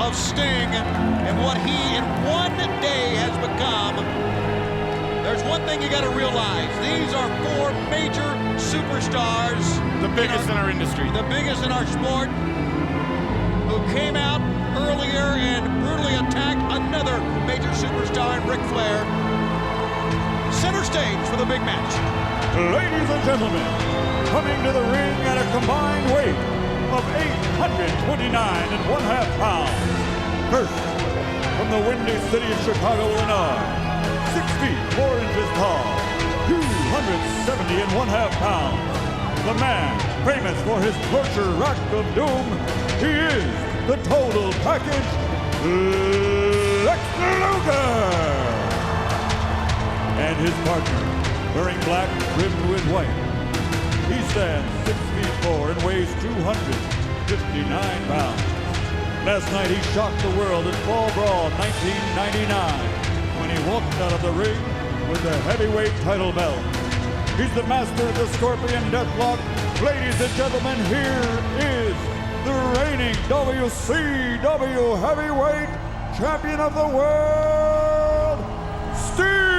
of Sting and what he in one day has become. There's one thing you got to realize. These are four major superstars. The biggest in our industry. The biggest in our sport, who came out earlier and brutally attacked another major superstar in Ric Flair. Center stage for the big match. Ladies and gentlemen, coming to the ring at a combined weight of 829.5 pounds. First, from the windy city of Chicago, Illinois, 6 feet 4 inches tall, 270.5 pounds. The man famous for his torture rack of doom. He is the total package, Lex Luger. And his partner, wearing black rimmed with white. He stands 6 feet 4 and weighs 259 pounds. Last night he shocked the world at Fall Brawl 1999 when he walked out of the ring with the heavyweight title belt. He's the master of the Scorpion Deathlock. Ladies and gentlemen, here is the reigning WCW Heavyweight Champion of the World, Sting!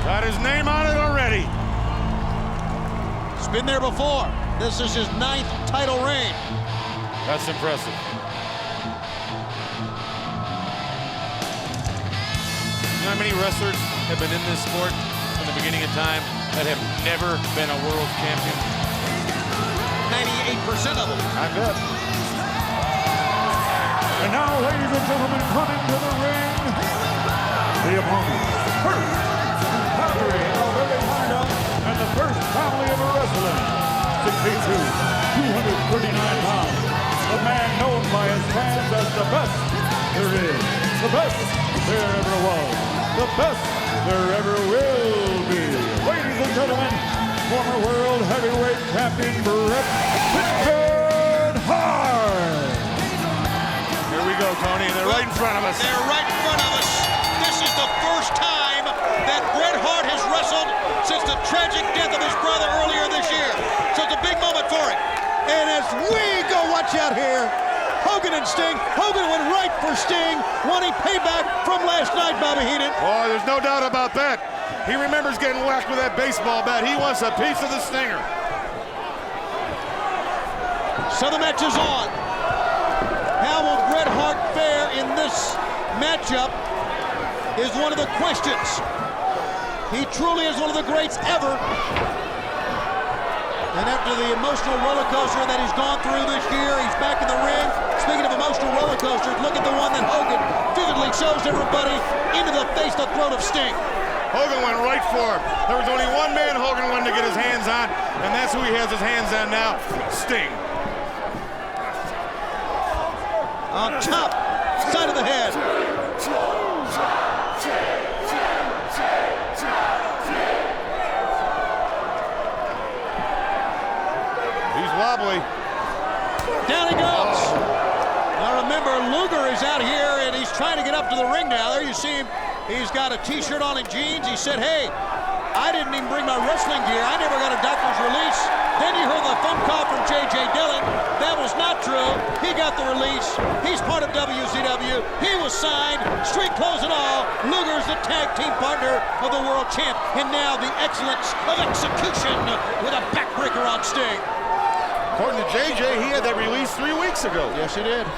Got his name on it already. He's been there before. This is his 9th title reign. That's impressive. You know how many wrestlers have been in this sport from the beginning of time that have never been a world champion? 98% of them. I bet. And now, ladies and gentlemen, coming to the ring, the opponent, first, Calgary, Alberta, Canada, and the first family of wrestling, 6'2", 239 pounds. The man known by his fans as the best there is, the best there ever was, the best there ever will be. Ladies and gentlemen, former world heavyweight champion Bret Hart. Here we go, Tony, and they're right in front of us. They're right in front of us. This is the first time that Bret Hart has wrestled since the tragic death of his brother earlier this year. So it's a big moment for him. And as we go, watch out here, Hogan and Sting. Hogan went right for Sting, wanting payback from last night, Bobby Heenan. Oh, there's no doubt about that. He remembers getting whacked with that baseball bat. He wants a piece of the stinger. So the match is on. How will Bret Hart fare in this matchup is one of the questions. He truly is one of the greats ever. And after the emotional roller coaster that he's gone through this year, he's back in the ring. Speaking of emotional roller coasters, look at the one that Hogan vividly shows everybody into the face, the throat of Sting. Hogan went right for him. There was only one man Hogan wanted to get his hands on, and that's who he has his hands on now, Sting. On top, side of the head. He's wobbly. Down he goes. Now remember, Luger is out here and he's trying to get up to the ring now. There you see him. He's got a t-shirt on and jeans. He said, hey, I didn't even bring my wrestling gear. I never got a doctor's release. Then you heard the phone call from J.J. Dillon. That was not true. He got the release. He's part of WCW. He was signed, street clothes and all. Luger's the tag team partner of the world champ. And now the excellence of execution with a backbreaker on Sting. According to JJ, he had that release 3 weeks ago. Yes, he did.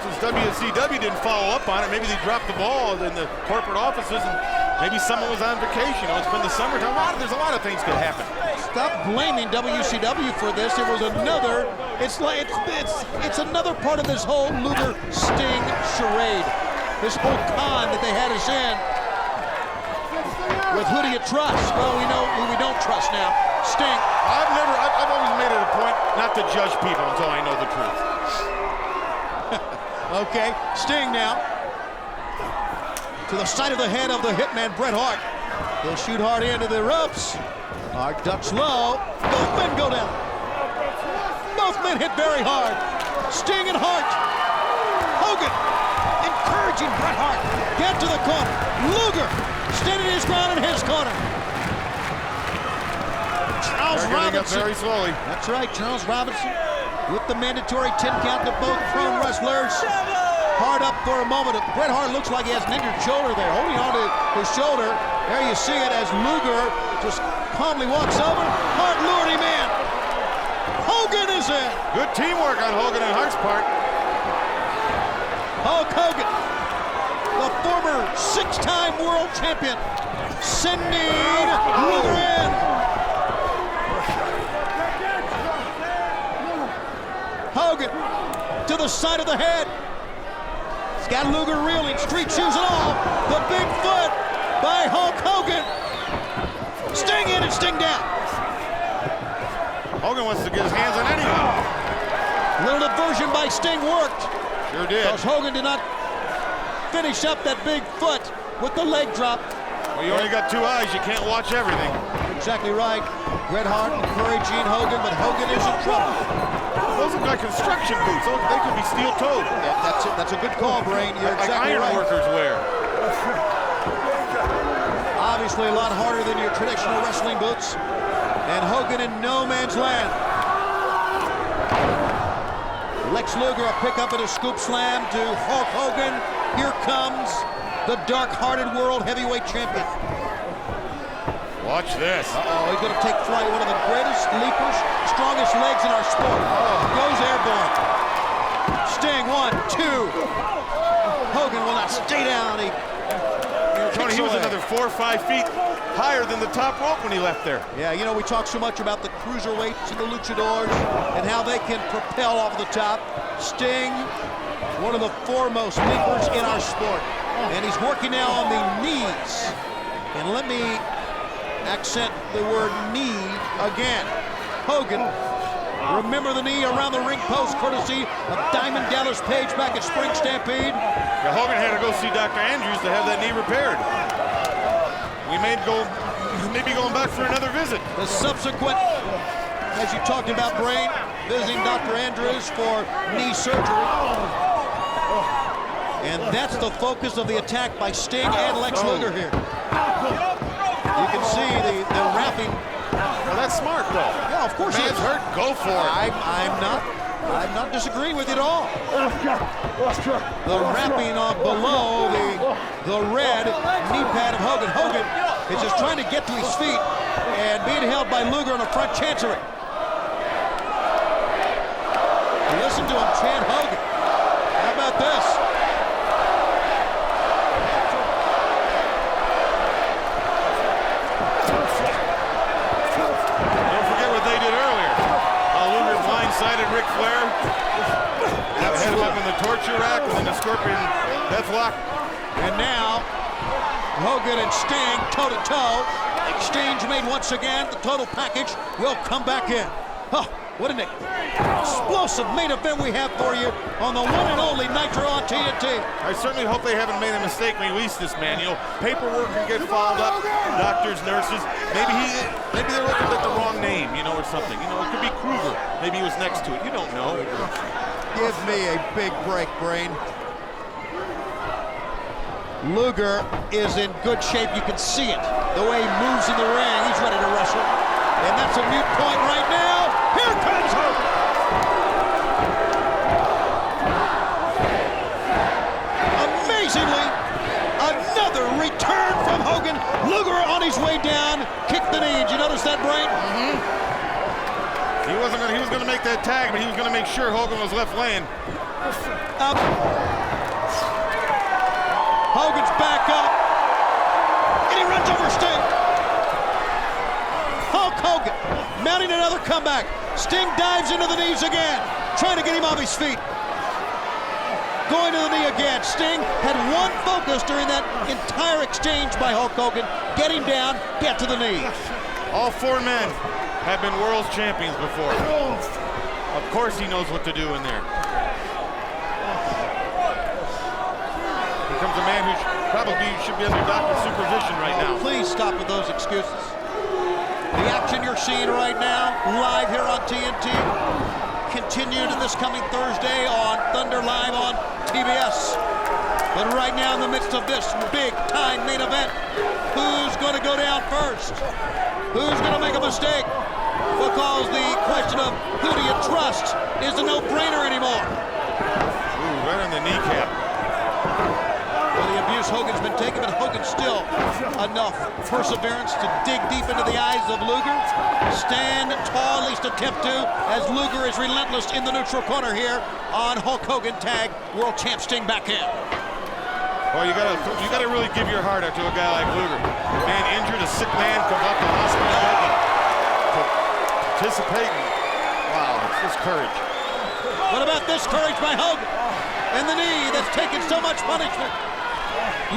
Since WCW didn't follow up on it, maybe they dropped the ball in the corporate offices and maybe someone was on vacation. It's been the summertime. There's a lot of things could happen. Stop blaming WCW for this. It was another, it's another part of this whole Luger Sting charade. This whole con that they had us in. With who do you trust? Well, we know who we don't trust now. Sting. I've always made it a point not to judge people until I know the truth. Okay, Sting now. To the side of the head of the hitman, Bret Hart. He'll shoot hard into the ropes. Hart ducks low. Both men go down. Both men hit very hard. Sting and Hart. Hogan encouraging Bret Hart. Get to the corner. Luger standing his ground in his corner. Charles They're getting up Robinson. very slowly. That's right, Charles Robinson. with the mandatory 10 count to both prone wrestlers. Hard up for a moment. Bret Hart looks like he has an injured shoulder there, holding on to his shoulder. There you see it as Luger just calmly walks over. Hart lured him in. Hogan is in. Good teamwork on Hogan and Hart's part. Hulk Hogan, the former 6-time world champion, sending Luger in. Hogan to the side of the head. He's got Luger reeling, street shoes and all. The big foot by Hulk Hogan. Sting in and Sting down. Hogan wants to get his hands on anyone. Little diversion by Sting worked. Sure did. Because Hogan did not finish up that big foot with the leg drop. Well, you only got 2 eyes. You can't watch everything. Exactly right. Bret Hart encouraging Hogan, but Hogan is in trouble. Those look like construction boots. They could be steel-toed. Yeah, that's it. That's a good call, Brain. You're Like exactly iron right. workers wear. Obviously a lot harder than your traditional wrestling boots. And Hogan in no man's land. Lex Luger a pickup and a scoop slam to Hulk Hogan. Here comes the dark-hearted world heavyweight champion. Watch this. Uh-oh, he's going to take flight. One of the greatest leapers, strongest legs in our sport. Goes airborne. Sting, 1, 2. Hogan will not stay down. Tony, he was another 4 or 5 feet higher than the top rope when he left there. Yeah, you know, we talk so much about the cruiserweights and the luchadors and how they can propel off the top. Sting, one of the foremost leapers in our sport. And he's working now on the knees. And let me accent the word knee again. Hogan, remember the knee around the ring post, courtesy of Diamond Dallas Page back at Spring Stampede? Yeah, Hogan had to go see Dr. Andrews to have that knee repaired. We may be going back for another visit. The subsequent, as you talked about, Brain, visiting Dr. Andrews for knee surgery. And that's the focus of the attack by Sting and Lex Luger here. You can see the wrapping. Well, that's smart, though. Yeah, of course he Man's is. hurt, go for it. I'm not disagreeing with you at all. The wrapping on below the red knee pad of Hogan. Hogan is just trying to get to his feet and being held by Luger on the front chancery. Listen to him chant Hogan. How about this? Don't forget what they did earlier. Luger blindsided Ric Flair. Had him up in the torture rack and then the Scorpion Deathlock. And now, Hogan and Sting toe-to-toe. Exchange made once again. The total package will come back in. Oh, what an explosive main event we have for you on the one and only Nitro on TNT. I certainly hope they haven't made a mistake when release this man. You know, paperwork can get fouled up, doctors, nurses. Maybe they're looking at the wrong name, you know, or something. You know, it could be Kruger. Maybe he was next to it. You don't know. Give me a big break, Brain. Luger is in good shape. You can see it. The way he moves in the ring. He's ready to wrestle. And that's a mute point right now. Here comes Hogan. Amazingly, another return from Hogan. Luger on his way down. Kick the knee. Did you notice that, Brain? He was gonna make that tag, but he was gonna make sure Hogan was left laying. Up. Hogan's back up. And he runs over Sting. Hulk Hogan mounting another comeback. Sting dives into the knees again, trying to get him off his feet. Going to the knee again. Sting had one focus during that entire exchange by Hulk Hogan. Get him down, get to the knee. All 4 men have been world champions before. Of course he knows what to do in there. Here comes a man who probably should be under doctor's supervision right now. Please stop with those excuses. The action you're seeing right now, live here on TNT, continued this coming Thursday on Thunder Live on TBS. But right now, in the midst of this big-time main event, who's going to go down first? Who's going to make a mistake? Because the question of who do you trust is a no-brainer anymore. Ooh, right on the kneecap. Well, the abuse Hogan's been taking, but Hogan still enough perseverance to dig deep into the eyes of Luger. Stand tall, at least attempt to, as Luger is relentless in the neutral corner here on Hulk Hogan tag. World Champ Sting back in. Well, you gotta really give your heart out to a guy like Luger. Man injured, a sick man comes out to the hospital bed to participate. Wow, it's just courage. What about this courage by Hogan? And the knee that's taken so much punishment.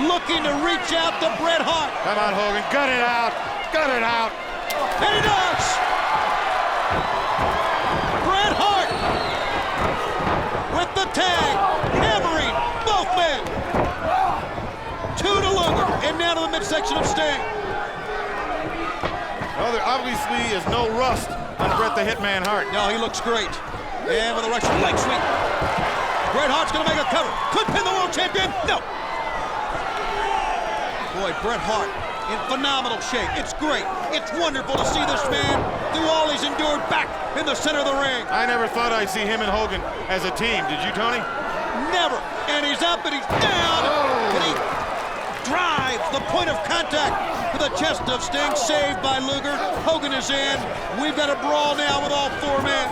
Looking to reach out to Bret Hart. Come on, Hogan, gut it out, gut it out. And he does! Bret Hart with the tag, hammering both men. 2 to Luger, and now to the midsection of Sting. Well, there obviously is no rust on Bret the Hitman Hart. No, he looks great. And with a Russian leg sweep. Bret Hart's gonna make a cover. Could pin the world champion. No. Boy, Bret Hart in phenomenal shape. It's great. It's wonderful to see this man, through all he's endured, back in the center of the ring. I never thought I'd see him and Hogan as a team. Did you, Tony? Never. And he's up and he's down. And he drives the point of contact to the chest of Sting, saved by Luger. Hogan is in. We've got a brawl now with all 4 men.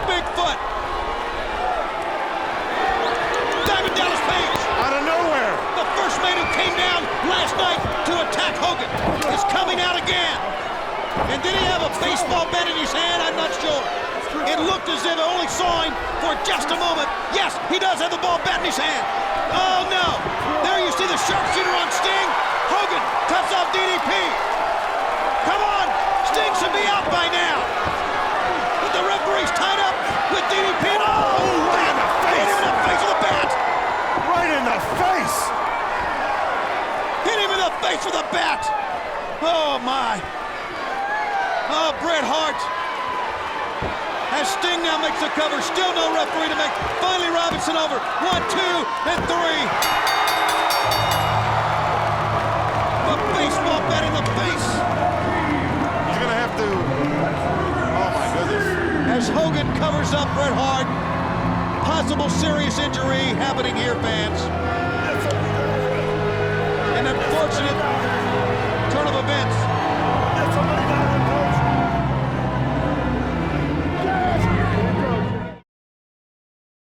Bigfoot. Diamond Dallas Page. Out of nowhere. The first man who came down last night to attack Hogan is coming out again. And did he have a baseball bat in his hand? I'm not sure. It looked as if I only saw him for just a moment. Yes, he does have the ball bat in his hand. Oh, no. There you see the sharpshooter on Sting. Hogan cuts off DDP. Come on. Sting should be out by now. But the referee's tied up with DDP. Oh, man. Hit him in the face with a bat. Right in the face. Hit him in the face with a bat. Oh, my. Oh, Bret Hart. As Sting now makes the cover, still no referee to make. Finally, Robinson over. 1, 2, and 3. The baseball bat in the face. He's gonna have to. Oh my goodness. As Hogan covers up Bret Hart. Possible serious injury happening here, fans. An unfortunate turn of events.